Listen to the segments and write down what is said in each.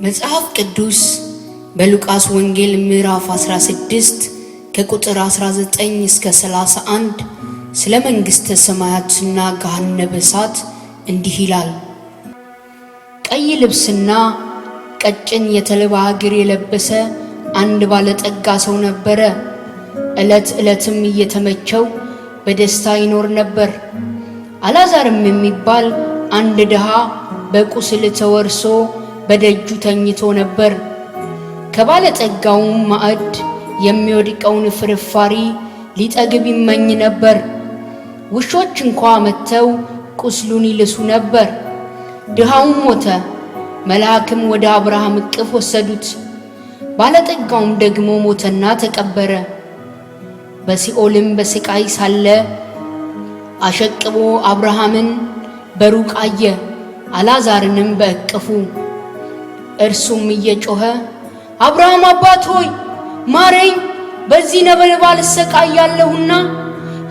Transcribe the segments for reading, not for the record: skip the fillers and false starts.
መጽሐፍ ቅዱስ በሉቃስ ወንጌል ምዕራፍ 16 ከቁጥር 19 እስከ 31 ስለ መንግሥተ ሰማያትና ገሃነመ እሳት እንዲህ ይላል። ቀይ ልብስና ቀጭን የተልባ እግር የለበሰ አንድ ባለጠጋ ሰው ነበረ። ዕለት ዕለትም እየተመቸው በደስታ ይኖር ነበር። አልዓዛርም የሚባል አንድ ድሃ በቁስል ተወርሶ በደጁ ተኝቶ ነበር። ከባለጠጋውም ማዕድ የሚወድቀውን ፍርፋሪ ሊጠግብ ይመኝ ነበር። ውሾች እንኳ መጥተው ቁስሉን ይልሱ ነበር። ድሃውም ሞተ። መልአክም ወደ አብርሃም እቅፍ ወሰዱት። ባለጠጋውም ደግሞ ሞተና ተቀበረ። በሲኦልም በስቃይ ሳለ አሸቅቦ አብርሃምን በሩቅ አየ፣ አልዓዛርንም በእቅፉ። እርሱም እየጮኸ አብርሃም አባት ሆይ ማረኝ፣ በዚህ ነበልባል እሰቃያለሁና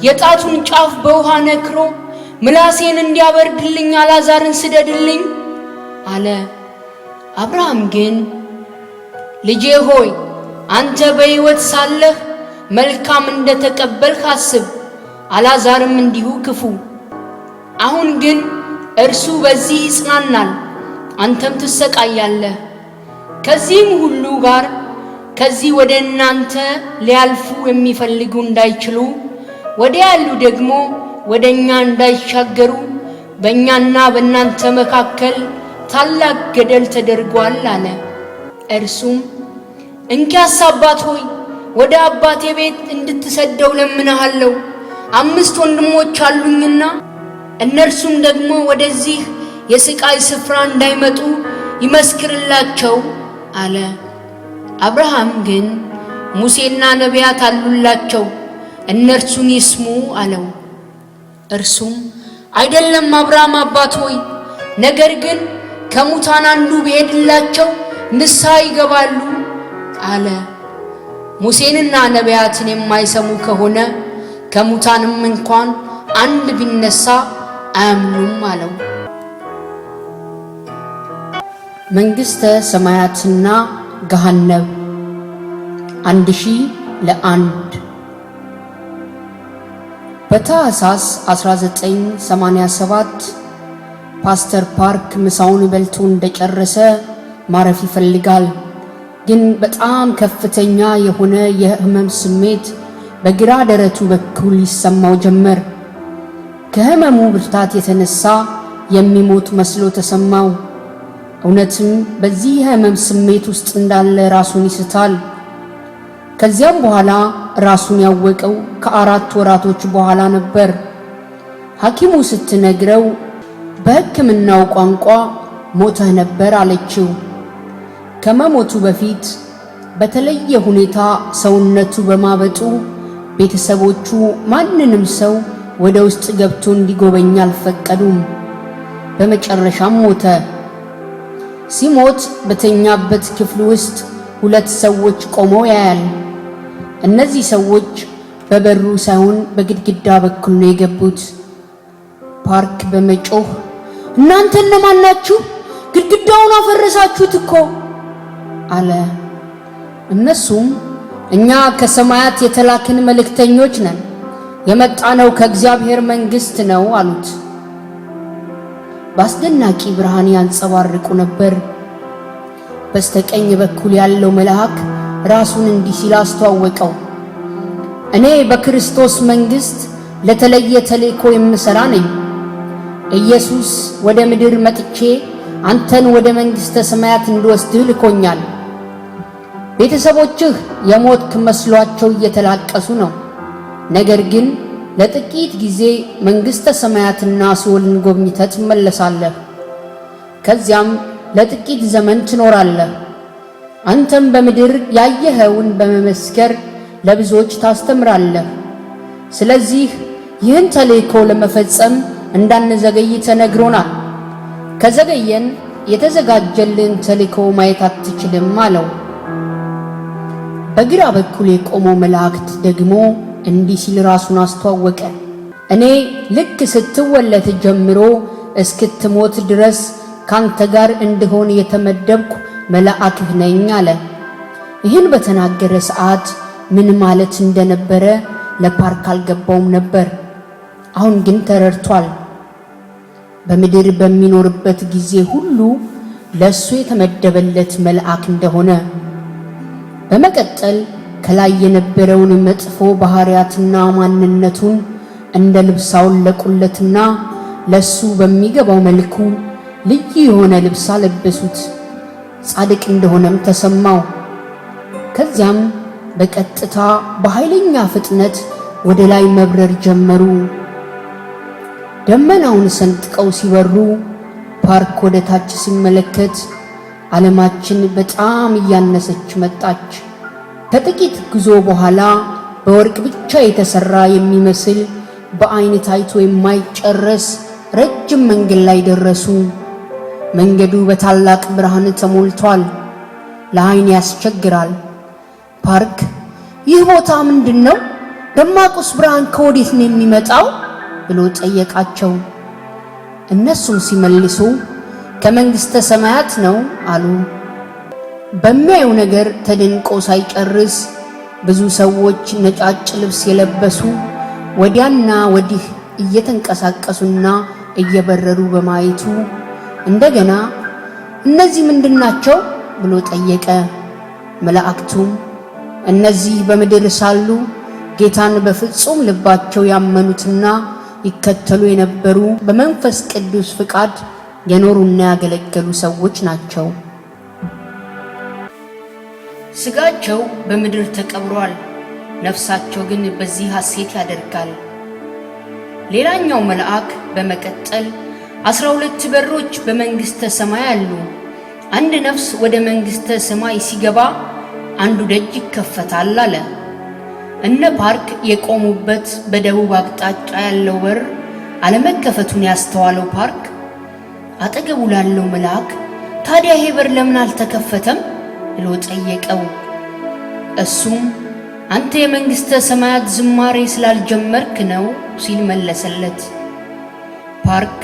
የጣቱን ጫፍ በውሃ ነክሮ ምላሴን እንዲያበርድልኝ አልዓዛርን ስደድልኝ አለ። አብርሃም ግን ልጄ ሆይ አንተ በሕይወት ሳለህ መልካም እንደተቀበልህ አስብ፣ አልዓዛርም እንዲሁ ክፉ። አሁን ግን እርሱ በዚህ ይጽናናል፣ አንተም ትሰቃያለህ። ከዚህም ሁሉ ጋር ከዚህ ወደ እናንተ ሊያልፉ የሚፈልጉ እንዳይችሉ ወዲያ ያሉ ደግሞ ወደ እኛ እንዳይሻገሩ በእኛና በእናንተ መካከል ታላቅ ገደል ተደርጓል አለ። እርሱም እንኪያስ አባት ሆይ ወደ አባቴ ቤት እንድትሰደው ለምንሃለሁ፣ 5 ወንድሞች አሉኝና እነርሱም ደግሞ ወደዚህ የስቃይ ስፍራ እንዳይመጡ ይመስክርላቸው አለ። አብርሃም ግን ሙሴና ነቢያት አሉላቸው፣ እነርሱን ይስሙ አለው። እርሱም አይደለም አብርሃም አባት ሆይ፣ ነገር ግን ከሙታን አንዱ ቢሄድላቸው ንስሐ ይገባሉ አለ። ሙሴንና ነቢያትን የማይሰሙ ከሆነ ከሙታንም እንኳን አንድ ቢነሳ አያምኑም አለው። መንግሥተ ሰማያትና ገሃነም 1001 በታኅሳስ 1987 ፓስተር ፓርክ ምሳውን በልቶ እንደጨረሰ ማረፍ ይፈልጋል። ግን በጣም ከፍተኛ የሆነ የህመም ስሜት በግራ ደረቱ በኩል ይሰማው ጀመር። ከህመሙ ብርታት የተነሳ የሚሞት መስሎ ተሰማው። እውነትም በዚህ የህመም ስሜት ውስጥ እንዳለ ራሱን ይስታል። ከዚያም በኋላ ራሱን ያወቀው ከ4 ወራቶች በኋላ ነበር። ሐኪሙ ስትነግረው በሕክምናው ቋንቋ ሞተህ ነበር አለችው። ከመሞቱ በፊት በተለየ ሁኔታ ሰውነቱ በማበጡ ቤተሰቦቹ ማንንም ሰው ወደ ውስጥ ገብቶ እንዲጎበኝ አልፈቀዱም። በመጨረሻም ሞተ። ሲሞት በተኛበት ክፍል ውስጥ 2 ሰዎች ቆመው ያያል። እነዚህ ሰዎች በበሩ ሳይሆን በግድግዳ በኩል ነው የገቡት። ፓርክ በመጮህ እናንተ እነማን ናችሁ? ግድግዳውን አፈረሳችሁት እኮ አለ። እነሱም እኛ ከሰማያት የተላክን መልእክተኞች ነን፣ የመጣነው ከእግዚአብሔር መንግሥት ነው አሉት። በአስደናቂ ብርሃን ያንጸባርቁ ነበር። በስተቀኝ በኩል ያለው መልአክ ራሱን እንዲህ ሲል አስተዋወቀው። እኔ በክርስቶስ መንግሥት ለተለየ ተልእኮ የምሠራ ነኝ። ኢየሱስ ወደ ምድር መጥቼ አንተን ወደ መንግሥተ ሰማያት እንድወስድህ ልኮኛል። ቤተሰቦችህ የሞትክ መስሏቸው እየተላቀሱ ነው። ነገር ግን ለጥቂት ጊዜ መንግሥተ ሰማያትና ሲኦልን ጎብኝተህ ትመለሳለህ። ከዚያም ለጥቂት ዘመን ትኖራለህ። አንተም በምድር ያየኸውን በመመስከር ለብዙዎች ታስተምራለህ። ስለዚህ ይህን ተልእኮ ለመፈጸም እንዳንዘገይ ተነግሮናል። ከዘገየን የተዘጋጀልን ተልእኮ ማየት አትችልም አለው። በግራ በኩል የቆመው መላእክት ደግሞ እንዲህ ሲል ራሱን አስተዋወቀ። እኔ ልክ ስትወለድ ጀምሮ እስክትሞት ድረስ ካንተ ጋር እንድሆን የተመደብኩ መልአክህ ነኝ አለ። ይህን በተናገረ ሰዓት ምን ማለት እንደነበረ ለፓርክ አልገባውም ነበር። አሁን ግን ተረድቷል። በምድር በሚኖርበት ጊዜ ሁሉ ለሱ የተመደበለት መልአክ እንደሆነ። በመቀጠል ከላይ የነበረውን መጥፎ ባህሪያትና ማንነቱን እንደ ልብስ አወለቁለትና ለሱ በሚገባው መልኩ ልዩ የሆነ ልብስ አለበሱት። ጻድቅ እንደሆነም ተሰማው። ከዚያም በቀጥታ በኃይለኛ ፍጥነት ወደ ላይ መብረር ጀመሩ። ደመናውን ሰንጥቀው ሲበሩ ፓርክ ወደ ታች ሲመለከት ዓለማችን በጣም እያነሰች መጣች። ከጥቂት ጉዞ በኋላ በወርቅ ብቻ የተሰራ የሚመስል በአይን ታይቶ የማይጨረስ ረጅም መንገድ ላይ ደረሱ። መንገዱ በታላቅ ብርሃን ተሞልቷል። ለዓይን ያስቸግራል። ፓርክ ይህ ቦታ ምንድነው? ደማቁስ ብርሃን ከወዴት ነው የሚመጣው? ብሎ ጠየቃቸው። እነሱም ሲመልሱ ከመንግሥተ ሰማያት ነው አሉ። በሚያየው ነገር ተደንቆ ሳይጨርስ ብዙ ሰዎች ነጫጭ ልብስ የለበሱ ወዲያና ወዲህ እየተንቀሳቀሱና እየበረሩ በማየቱ እንደገና እነዚህ ምንድናቸው ብሎ ጠየቀ። መላእክቱም እነዚህ በምድር ሳሉ ጌታን በፍጹም ልባቸው ያመኑትና ይከተሉ የነበሩ በመንፈስ ቅዱስ ፍቃድ የኖሩና ያገለገሉ ሰዎች ናቸው። ስጋቸው በምድር ተቀብሯል፣ ነፍሳቸው ግን በዚህ ሐሴት ያደርጋል። ሌላኛው መልአክ በመቀጠል 12 በሮች በመንግሥተ ሰማይ አሉ። አንድ ነፍስ ወደ መንግሥተ ሰማይ ሲገባ አንዱ ደጅ ይከፈታል አለ። እነ ፓርክ የቆሙበት በደቡብ አቅጣጫ ያለው በር አለመከፈቱን ያስተዋለው ፓርክ አጠገቡ ላለው መልአክ ታዲያ ይሄ በር ለምን አልተከፈተም ብሎ ጠየቀው። እሱም አንተ የመንግሥተ ሰማያት ዝማሬ ስላልጀመርክ ነው ሲል መለሰለት። ፓርክ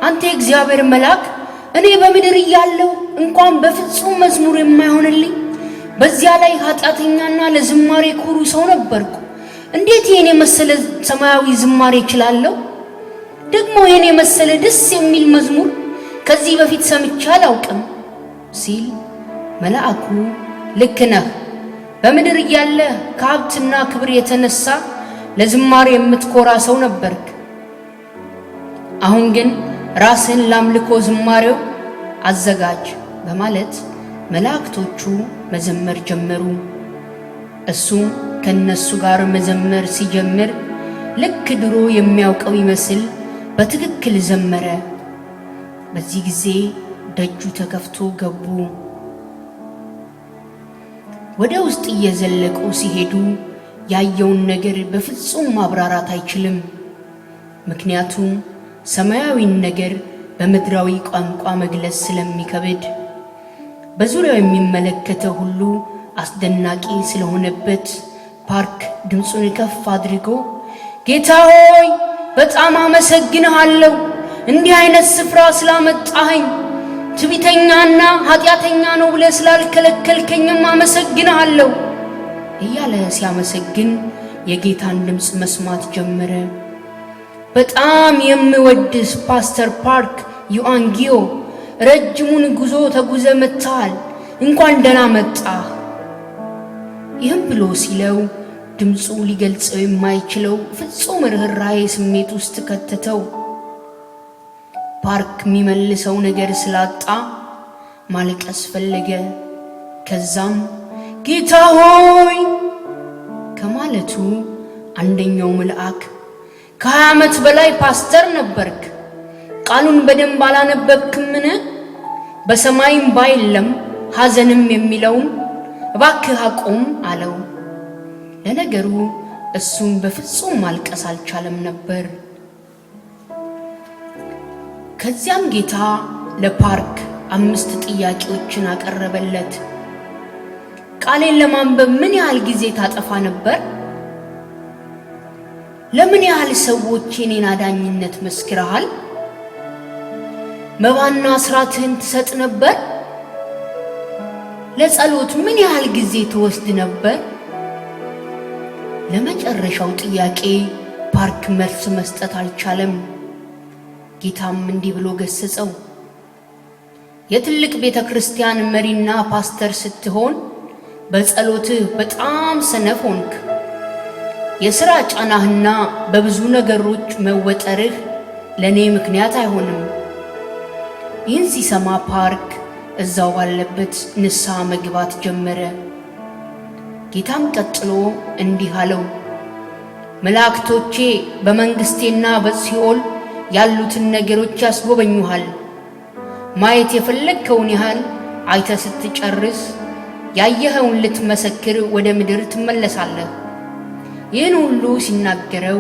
አንተ የእግዚአብሔር መልአክ፣ እኔ በምድር እያለሁ እንኳን በፍጹም መዝሙር የማይሆንልኝ በዚያ ላይ ኃጢአተኛና ለዝማሬ ኩሩ ሰው ነበርኩ። እንዴት ይሄን የመሰለ ሰማያዊ ዝማሬ እችላለሁ? ደግሞ ይሄን የመሰለ ደስ የሚል መዝሙር ከዚህ በፊት ሰምቼ አላውቅም ሲል መልአኩ ልክ ነህ፣ በምድር እያለ ከሀብትና ክብር የተነሳ ለዝማሬ የምትኮራ ሰው ነበርክ። አሁን ግን ራስን ላምልኮ ዝማሬው አዘጋጅ በማለት መላእክቶቹ መዘመር ጀመሩ። እሱም ከነሱ ጋር መዘመር ሲጀምር ልክ ድሮ የሚያውቀው ይመስል በትክክል ዘመረ። በዚህ ጊዜ ደጁ ተከፍቶ ገቡ። ወደ ውስጥ እየዘለቁ ሲሄዱ ያየውን ነገር በፍጹም ማብራራት አይችልም። ምክንያቱም ሰማያዊን ነገር በምድራዊ ቋንቋ መግለጽ ስለሚከብድ። በዙሪያው የሚመለከተው ሁሉ አስደናቂ ስለሆነበት ፓርክ ድምፁን ከፍ አድርጎ ጌታ ሆይ በጣም አመሰግንሃለሁ፣ እንዲህ አይነት ስፍራ ስላመጣኸኝ፣ ትዕቢተኛና ኃጢአተኛ ነው ብለህ ስላልከለከልከኝም አመሰግንሃለሁ እያለ ሲያመሰግን የጌታን ድምፅ መስማት ጀመረ። በጣም የምወድስ ፓስተር ፓርክ ዩአንጊዮ፣ ረጅሙን ጉዞ ተጉዘ መጥተሃል፣ እንኳን ደህና መጣህ። ይህም ብሎ ሲለው ድምፁ ሊገልጸው የማይችለው ፍጹም ርኅራኄ ስሜት ውስጥ ከተተው። ፓርክ የሚመልሰው ነገር ስላጣ ማልቀስ ፈለገ። ከዛም ጌታ ሆይ ከማለቱ አንደኛው መልአክ ከ20 ዓመት በላይ ፓስተር ነበርክ፣ ቃሉን በደንብ አላነበብክምን? በሰማይም ባይለም ሐዘንም የሚለውን እባክህ አቁም አለው። ለነገሩ እሱም በፍጹም ማልቀስ አልቻለም ነበር። ከዚያም ጌታ ለፓርክ 5 ጥያቄዎችን አቀረበለት። ቃሌን ለማንበብ ምን ያህል ጊዜ ታጠፋ ነበር? ለምን ያህል ሰዎች የኔን አዳኝነት መስክረሃል? መባና አስራትህን ትሰጥ ነበር? ለጸሎት ምን ያህል ጊዜ ትወስድ ነበር? ለመጨረሻው ጥያቄ ፓርክ መልስ መስጠት አልቻለም። ጌታም እንዲህ ብሎ ገሰጸው። የትልቅ ቤተክርስቲያን መሪና ፓስተር ስትሆን በጸሎትህ በጣም ሰነፍ ሆንክ። የሥራ ጫናህና በብዙ ነገሮች መወጠርህ ለኔ ምክንያት አይሆንም። ይህን ሲሰማ ፓርክ እዛው ባለበት ንስሐ መግባት ጀመረ። ጌታም ቀጥሎ እንዲህ አለው። መላእክቶቼ በመንግስቴና በሲኦል ያሉትን ነገሮች ያስጎበኙሃል። ማየት የፈለግከውን ያህል አይተህ ስትጨርስ ያየኸውን ልትመሰክር ወደ ምድር ትመለሳለህ። ይህን ሁሉ ሲናገረው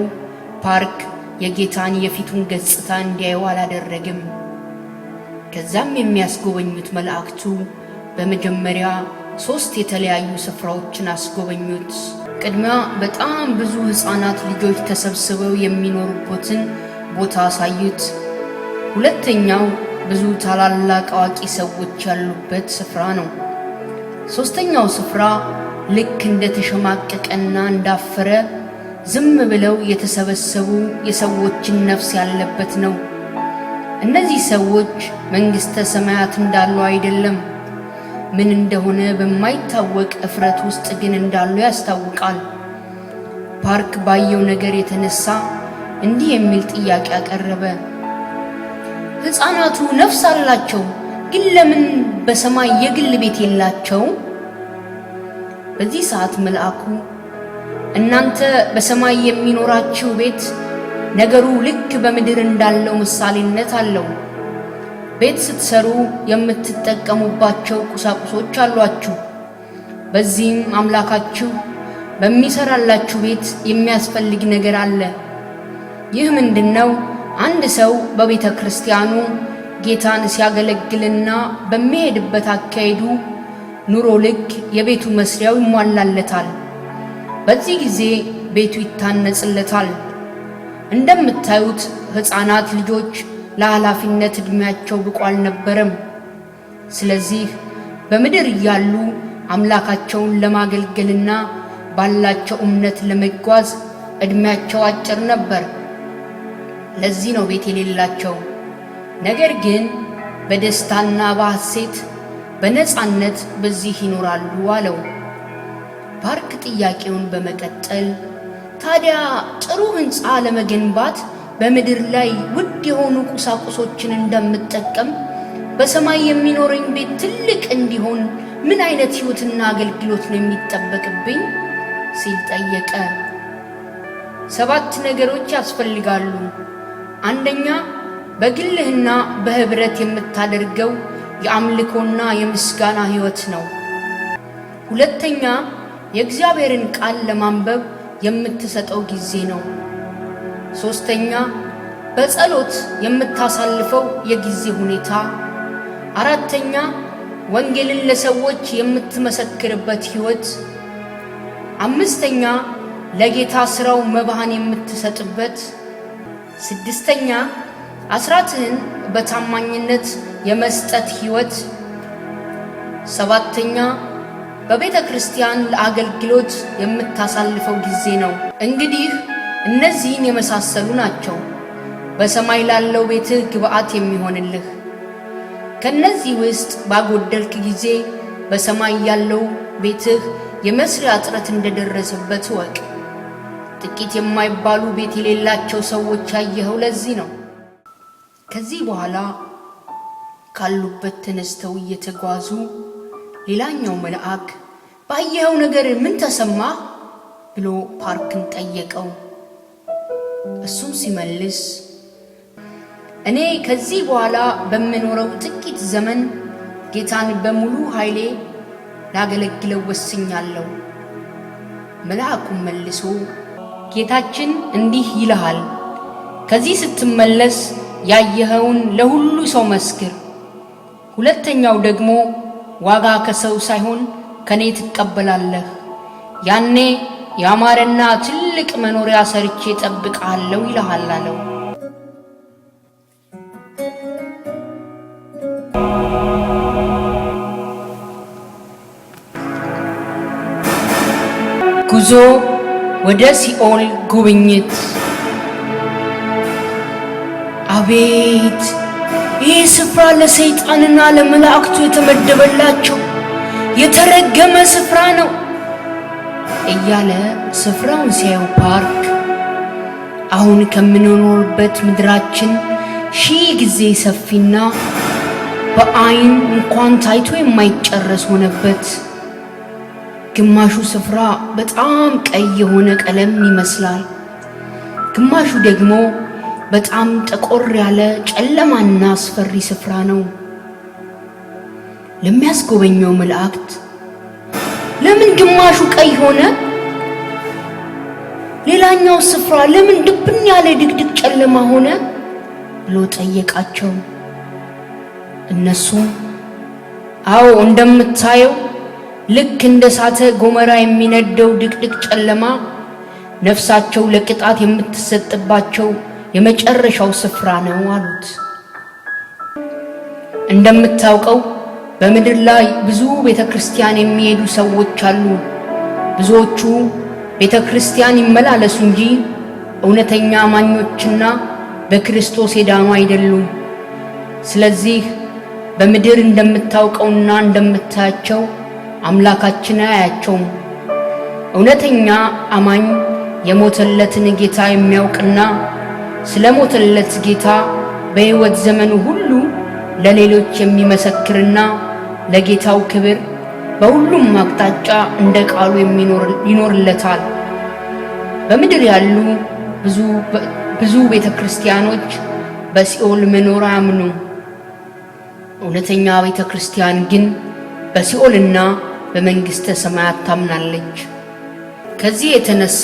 ፓርክ የጌታን የፊቱን ገጽታ እንዲያየው አላደረግም። ከዛም የሚያስጎበኙት መላእክቱ በመጀመሪያ 3 የተለያዩ ስፍራዎችን አስጎበኙት። ቅድሚያ በጣም ብዙ ሕፃናት ልጆች ተሰብስበው የሚኖሩበትን ቦታ አሳዩት። ሁለተኛው ብዙ ታላላቅ አዋቂ ሰዎች ያሉበት ስፍራ ነው። ሶስተኛው ስፍራ ልክ እንደ ተሸማቀቀና እንዳፈረ ዝም ብለው የተሰበሰቡ የሰዎችን ነፍስ ያለበት ነው። እነዚህ ሰዎች መንግሥተ ሰማያት እንዳሉ አይደለም፣ ምን እንደሆነ በማይታወቅ እፍረት ውስጥ ግን እንዳሉ ያስታውቃል። ፓርክ ባየው ነገር የተነሳ እንዲህ የሚል ጥያቄ አቀረበ። ሕፃናቱ ነፍስ አላቸው፣ ግን ለምን በሰማይ የግል ቤት የላቸውም? በዚህ ሰዓት መልአኩ እናንተ በሰማይ የሚኖራችሁ ቤት ነገሩ ልክ በምድር እንዳለው ምሳሌነት አለው። ቤት ስትሰሩ የምትጠቀሙባቸው ቁሳቁሶች አሏችሁ። በዚህም አምላካችሁ በሚሰራላችሁ ቤት የሚያስፈልግ ነገር አለ። ይህ ምንድነው? አንድ ሰው በቤተ ክርስቲያኑ ጌታን ሲያገለግልና በሚሄድበት አካሄዱ ኑሮ ልክ የቤቱ መስሪያው ይሟላለታል። በዚህ ጊዜ ቤቱ ይታነጽለታል። እንደምታዩት ሕፃናት ልጆች ለኃላፊነት ዕድሜያቸው ብቁ አልነበረም። ስለዚህ በምድር እያሉ አምላካቸውን ለማገልገልና ባላቸው እምነት ለመጓዝ ዕድሜያቸው አጭር ነበር። ለዚህ ነው ቤት የሌላቸው። ነገር ግን በደስታና በሐሴት በነጻነት በዚህ ይኖራሉ አለው። ፓርክ ጥያቄውን በመቀጠል ታዲያ ጥሩ ሕንፃ ለመገንባት በምድር ላይ ውድ የሆኑ ቁሳቁሶችን እንደምጠቀም በሰማይ የሚኖረኝ ቤት ትልቅ እንዲሆን ምን አይነት ሕይወትና አገልግሎት ነው የሚጠበቅብኝ ሲል ጠየቀ። 7 ነገሮች ያስፈልጋሉ። አንደኛ በግልህና በህብረት የምታደርገው የአምልኮና የምስጋና ሕይወት ነው። ሁለተኛ የእግዚአብሔርን ቃል ለማንበብ የምትሰጠው ጊዜ ነው። ሶስተኛ በጸሎት የምታሳልፈው የጊዜ ሁኔታ። አራተኛ ወንጌልን ለሰዎች የምትመሰክርበት ሕይወት። አምስተኛ ለጌታ ሥራው መባህን የምትሰጥበት። ስድስተኛ አስራትህን በታማኝነት የመስጠት ሕይወት። ሰባተኛ በቤተ ክርስቲያን ለአገልግሎት የምታሳልፈው ጊዜ ነው። እንግዲህ እነዚህን የመሳሰሉ ናቸው በሰማይ ላለው ቤትህ ግብዓት የሚሆንልህ። ከነዚህ ውስጥ ባጎደልክ ጊዜ በሰማይ ያለው ቤትህ የመስሪያ እጥረት እንደደረሰበት ወቅ። ጥቂት የማይባሉ ቤት የሌላቸው ሰዎች ያየኸው ለዚህ ነው። ከዚህ በኋላ ካሉበት ተነስተው እየተጓዙ ሌላኛው መልአክ ባየኸው ነገር ምን ተሰማህ ብሎ ፓርክን ጠየቀው። እሱም ሲመልስ እኔ ከዚህ በኋላ በምኖረው ጥቂት ዘመን ጌታን በሙሉ ኃይሌ ላገለግለው ወስኛለሁ። መልአኩም መልሶ ጌታችን እንዲህ ይልሃል፣ ከዚህ ስትመለስ ያየኸውን ለሁሉ ሰው መስክር። ሁለተኛው ደግሞ ዋጋ ከሰው ሳይሆን ከኔ ትቀበላለህ። ያኔ ያማረና ትልቅ መኖሪያ ሰርቼ እጠብቅሃለሁ ይልሃል አለው። ጉዞ ወደ ሲኦል ጉብኝት። አቤት! ይህ ስፍራ ለሰይጣንና ለመላእክቱ የተመደበላቸው የተረገመ ስፍራ ነው እያለ ስፍራውን ሲያየው ፓርክ አሁን ከምንኖርበት ምድራችን ሺህ ጊዜ ሰፊና በአይን እንኳን ታይቶ የማይጨረስ ሆነበት። ግማሹ ስፍራ በጣም ቀይ የሆነ ቀለም ይመስላል፣ ግማሹ ደግሞ በጣም ጠቆር ያለ ጨለማና አስፈሪ ስፍራ ነው። ለሚያስጎበኘው መላእክት ለምን ግማሹ ቀይ ሆነ? ሌላኛው ስፍራ ለምን ድብን ያለ ድቅድቅ ጨለማ ሆነ ብሎ ጠየቃቸው። እነሱም አዎ እንደምታየው ልክ እንደ እሳተ ገሞራ የሚነደው ድቅድቅ ጨለማ ነፍሳቸው ለቅጣት የምትሰጥባቸው የመጨረሻው ስፍራ ነው አሉት። እንደምታውቀው በምድር ላይ ብዙ ቤተክርስቲያን የሚሄዱ ሰዎች አሉ። ብዙዎቹ ቤተክርስቲያን ይመላለሱ እንጂ እውነተኛ አማኞችና በክርስቶስ የዳኑ አይደሉም። ስለዚህ በምድር እንደምታውቀውና እንደምታያቸው አምላካችን አያቸውም። እውነተኛ አማኝ የሞተለትን ጌታ የሚያውቅና ስለ ሞተለት ጌታ በሕይወት ዘመኑ ሁሉ ለሌሎች የሚመሰክርና ለጌታው ክብር በሁሉም አቅጣጫ እንደ ቃሉ ይኖርለታል። በምድር ያሉ ብዙ ቤተክርስቲያኖች በሲኦል መኖር አያምኑም። እውነተኛ ቤተክርስቲያን ግን በሲኦልና በመንግሥተ ሰማያት ታምናለች። ከዚህ የተነሳ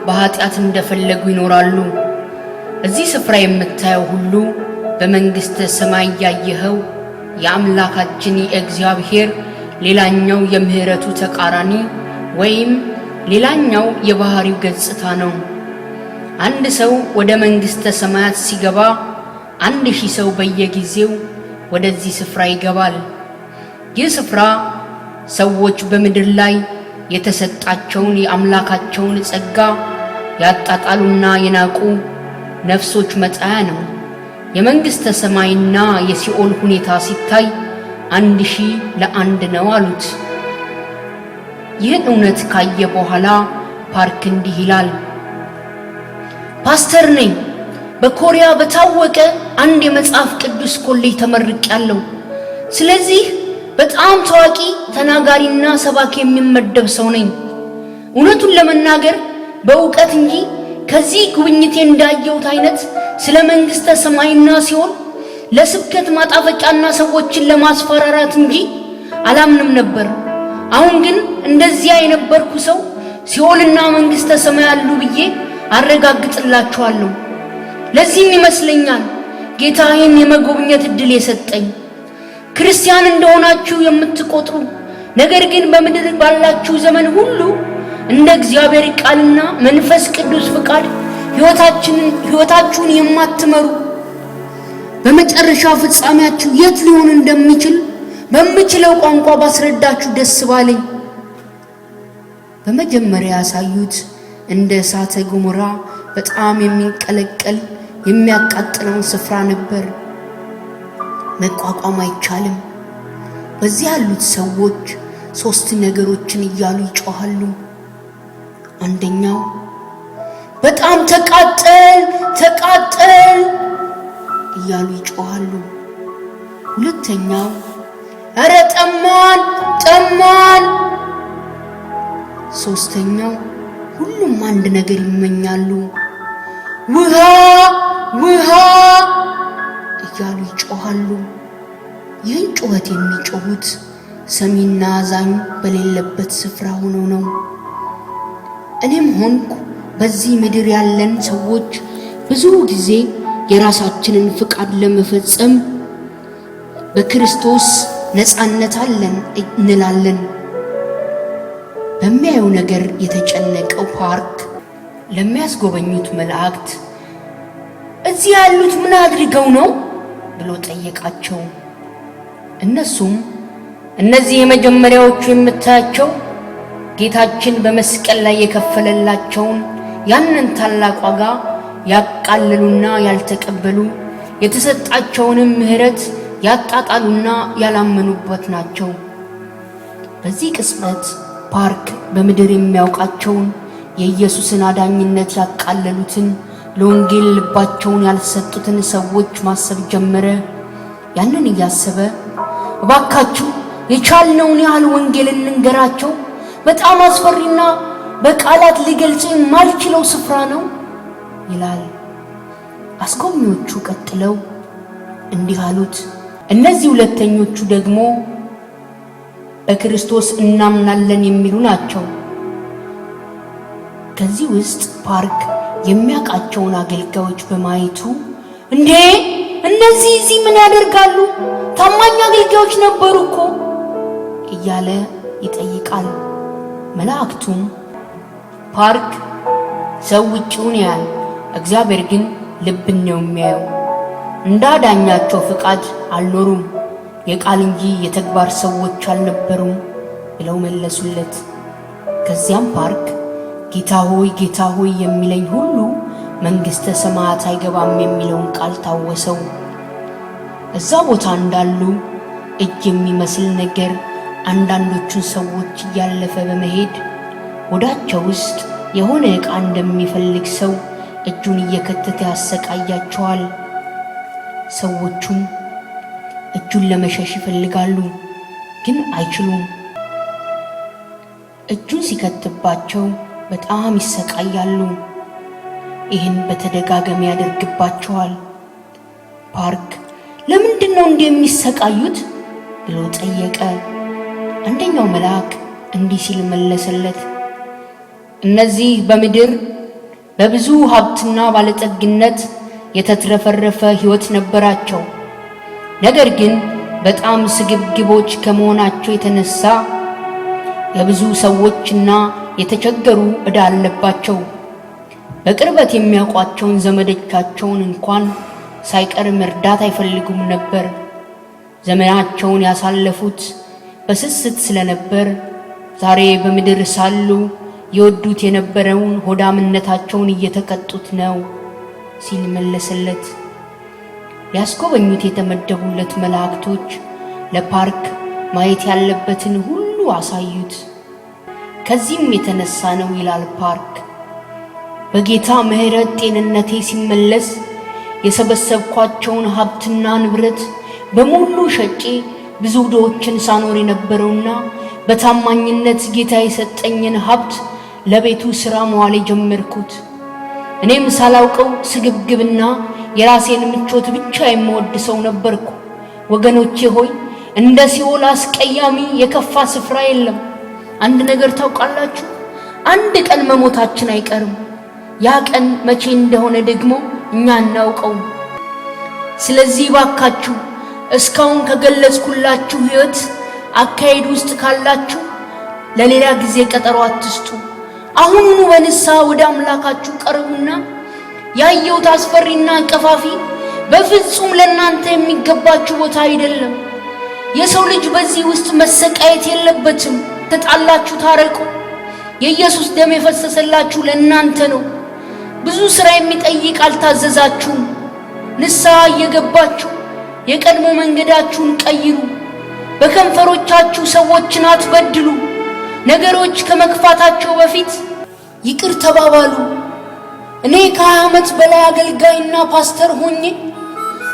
በኃጢአት እንደፈለጉ ይኖራሉ። እዚህ ስፍራ የምታየው ሁሉ በመንግሥተ ሰማይ ያየኸው የአምላካችን የእግዚአብሔር ሌላኛው የምህረቱ ተቃራኒ ወይም ሌላኛው የባህሪው ገጽታ ነው። አንድ ሰው ወደ መንግሥተ ሰማያት ሲገባ 1000 ሰው በየጊዜው ወደዚህ ስፍራ ይገባል። ይህ ስፍራ ሰዎች በምድር ላይ የተሰጣቸውን የአምላካቸውን ጸጋ ያጣጣሉና የናቁ ነፍሶች መጣያ ነው። የመንግሥተ ሰማይና የሲኦል ሁኔታ ሲታይ 1000 ለ1 ነው አሉት። ይህን እውነት ካየ በኋላ ፓርክ እንዲህ ይላል። ፓስተር ነኝ። በኮሪያ በታወቀ አንድ የመጽሐፍ ቅዱስ ኮሌጅ ተመርቄያለሁ። ስለዚህ በጣም ታዋቂ ተናጋሪና ሰባኪ የሚመደብ ሰው ነኝ። እውነቱን ለመናገር በእውቀት እንጂ ከዚህ ጉብኝቴ እንዳየሁት አይነት ስለ መንግሥተ ሰማይና ሲኦል ለስብከት ማጣፈጫና ሰዎችን ለማስፈራራት እንጂ አላምንም ነበር። አሁን ግን እንደዚያ የነበርኩ ሰው ሲኦልና መንግሥተ ሰማይ አሉ ብዬ አረጋግጥላችኋለሁ። ለዚህም ይመስለኛል ጌታ ይህን የመጎብኘት ዕድል የሰጠኝ። ክርስቲያን እንደሆናችሁ የምትቆጥሩ ነገር ግን በምድር ባላችሁ ዘመን ሁሉ እንደ እግዚአብሔር ቃልና መንፈስ ቅዱስ ፍቃድ ሕይወታችሁን የማትመሩ በመጨረሻ ፍጻሜያችሁ የት ሊሆን እንደሚችል በምችለው ቋንቋ ባስረዳችሁ ደስ ባለኝ። በመጀመሪያ ያሳዩት እንደ እሳተ ገሞራ በጣም የሚንቀለቀል የሚያቃጥለውን ስፍራ ነበር። መቋቋም አይቻልም። በዚህ ያሉት ሰዎች 3 ነገሮችን እያሉ ይጮሃሉ። አንደኛው በጣም ተቃጠል ተቃጠል እያሉ ይጮሃሉ። ሁለተኛው ኧረ ጠማን ጠማን። ሶስተኛው ሁሉም አንድ ነገር ይመኛሉ፣ ውሃ ውሃ እያሉ ይጮሃሉ። ይህን ጩኸት የሚጮሁት ሰሚና አዛኝ በሌለበት ስፍራ ሆነው ነው። እኔም ሆንኩ በዚህ ምድር ያለን ሰዎች ብዙ ጊዜ የራሳችንን ፍቃድ ለመፈጸም በክርስቶስ ነፃነት አለን እንላለን። በሚያየው ነገር የተጨነቀው ፓርክ ለሚያስጎበኙት መላእክት እዚህ ያሉት ምን አድርገው ነው ብሎ ጠየቃቸው። እነሱም እነዚህ የመጀመሪያዎቹ የምታያቸው ጌታችን በመስቀል ላይ የከፈለላቸውን ያንን ታላቅ ዋጋ ያቃለሉና ያልተቀበሉ የተሰጣቸውንም ምሕረት ያጣጣሉና ያላመኑበት ናቸው። በዚህ ቅጽበት ፓርክ በምድር የሚያውቃቸውን የኢየሱስን አዳኝነት ያቃለሉትን ለወንጌል ልባቸውን ያልሰጡትን ሰዎች ማሰብ ጀመረ። ያንን እያሰበ እባካችሁ የቻልነውን ያህል ወንጌል እንንገራቸው፣ በጣም አስፈሪና በቃላት ሊገልጽ የማልችለው ስፍራ ነው ይላል። አስጎብኚዎቹ ቀጥለው እንዲህ አሉት። እነዚህ ሁለተኞቹ ደግሞ በክርስቶስ እናምናለን የሚሉ ናቸው። ከዚህ ውስጥ ፓርክ የሚያውቃቸውን አገልጋዮች በማየቱ እንዴ እነዚህ እዚህ ምን ያደርጋሉ? ታማኝ አገልጋዮች ነበሩ እኮ እያለ ይጠይቃል። መላእክቱም ፓርክ ሰው ውጭውን ያያል፣ እግዚአብሔር ግን ልብን ነው የሚያየው፣ እንዳዳኛቸው ፍቃድ አልኖሩም፣ የቃል እንጂ የተግባር ሰዎች አልነበሩም ብለው መለሱለት። ከዚያም ፓርክ ጌታ ሆይ ጌታ ሆይ የሚለኝ ሁሉ መንግሥተ ሰማያት አይገባም የሚለውን ቃል ታወሰው። እዛ ቦታ እንዳሉ እጅ የሚመስል ነገር አንዳንዶቹን ሰዎች እያለፈ በመሄድ ሆዳቸው ውስጥ የሆነ ዕቃ እንደሚፈልግ ሰው እጁን እየከተተ ያሰቃያቸዋል። ሰዎቹም እጁን ለመሸሽ ይፈልጋሉ፣ ግን አይችሉም። እጁን ሲከትባቸው በጣም ይሰቃያሉ። ይህን በተደጋጋሚ ያደርግባቸዋል። ፓርክ ለምንድነው እንዲህ የሚሰቃዩት ብሎ ጠየቀ። አንደኛው መልአክ እንዲህ ሲል መለሰለት፣ እነዚህ በምድር በብዙ ሀብትና ባለጠግነት የተትረፈረፈ ሕይወት ነበራቸው። ነገር ግን በጣም ስግብግቦች ከመሆናቸው የተነሳ የብዙ ሰዎችና የተቸገሩ ዕዳ አለባቸው። በቅርበት የሚያውቋቸውን ዘመዶቻቸውን እንኳን ሳይቀር መርዳት አይፈልጉም ነበር። ዘመናቸውን ያሳለፉት በስስት ስለነበር ዛሬ በምድር ሳሉ የወዱት የነበረውን ሆዳምነታቸውን እየተቀጡት ነው ሲል መለሰለት። ሊያስጎበኙት የተመደቡለት መላእክቶች ለፓርክ ማየት ያለበትን ሁሉ አሳዩት። ከዚህም የተነሳ ነው ይላል ፓርክ፣ በጌታ ምሕረት ጤንነቴ ሲመለስ የሰበሰብኳቸውን ሀብትና ንብረት በሙሉ ሸጬ ብዙ ዕዳዎችን ሳኖር የነበረውና በታማኝነት ጌታ የሰጠኝን ሀብት ለቤቱ ሥራ መዋል የጀመርኩት። እኔም ሳላውቀው ስግብግብና የራሴን ምቾት ብቻ የምወድ ሰው ነበርኩ። ወገኖቼ ሆይ እንደ ሲኦል አስቀያሚ የከፋ ስፍራ የለም። አንድ ነገር ታውቃላችሁ፣ አንድ ቀን መሞታችን አይቀርም። ያ ቀን መቼ እንደሆነ ደግሞ እኛ እናውቀው። ስለዚህ ባካችሁ እስካሁን ከገለጽኩላችሁ ሕይወት አካሄድ ውስጥ ካላችሁ ለሌላ ጊዜ ቀጠሮ አትስጡ። አሁኑኑ በንስሐ ወደ አምላካችሁ ቀርቡና ያየሁት አስፈሪና ቀፋፊ በፍጹም ለእናንተ የሚገባችሁ ቦታ አይደለም። የሰው ልጅ በዚህ ውስጥ መሰቃየት የለበትም። ተጣላችሁ ታረቁ። የኢየሱስ ደም የፈሰሰላችሁ ለእናንተ ነው። ብዙ ሥራ የሚጠይቅ አልታዘዛችሁም። ንስሐ እየገባችሁ የቀድሞ መንገዳችሁን ቀይሩ። በከንፈሮቻችሁ ሰዎችን አትበድሉ። ነገሮች ከመክፋታቸው በፊት ይቅር ተባባሉ። እኔ ከ20 ዓመት በላይ አገልጋይና ፓስተር ሆኜ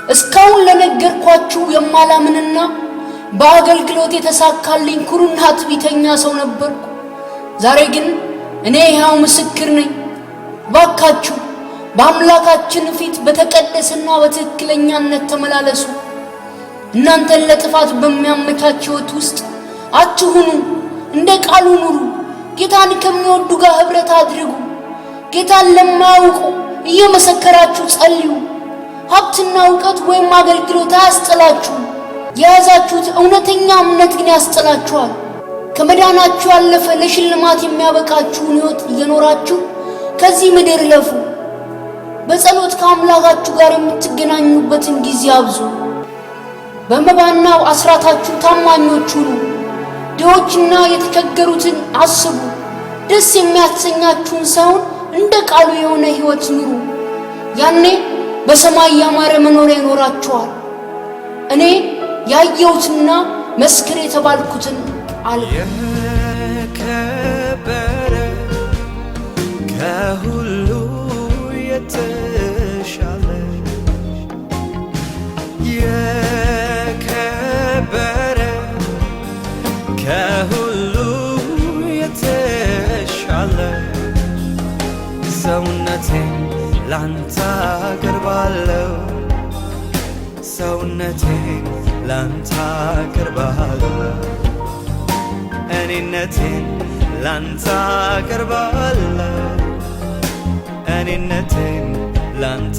እስካሁን ለነገርኳችሁ የማላምንና በአገልግሎት የተሳካልኝ ኩሩና ትዕቢተኛ ሰው ነበርኩ። ዛሬ ግን እኔ ሕያው ምስክር ነኝ። ባካችሁ በአምላካችን ፊት በተቀደሰና በትክክለኛነት ተመላለሱ። እናንተን ለጥፋት በሚያመቻች ሕይወት ውስጥ አትሁኑ። እንደ ቃሉ ኑሩ። ጌታን ከሚወዱ ጋር ኅብረት አድርጉ። ጌታን ለማያውቁ እየመሰከራችሁ ጸልዩ። ሀብትና ዕውቀት ወይም አገልግሎት አያስጥላችሁ። የያዛችሁት እውነተኛ እምነት ግን ያስጥላችኋል። ከመዳናችሁ ያለፈ ለሽልማት የሚያበቃችሁን ሕይወት እየኖራችሁ ከዚህ ምድር ለፉ። በጸሎት ከአምላካችሁ ጋር የምትገናኙበትን ጊዜ አብዙ። በመባናው አስራታችሁ ታማኞች ሁኑ። ድሆችና የተቸገሩትን አስቡ። ደስ የሚያሰኛችሁን ሳይሆን እንደ ቃሉ የሆነ ሕይወት ኑሩ። ያኔ በሰማይ ያማረ መኖሪያ ይኖራችኋል። እኔ ያየሁትና መስክር የተባልኩትን አልኩ። የከበረ ከሁሉ የተሻለ የከበረ ከሁሉ የተሻለ ሰውነቴን ላንተ አቀርባለሁ ሰውነቴን ላንተ አቀርባለሁ እኔነቴን ላንተ አቀርባለሁ እኔነቴን ላንተ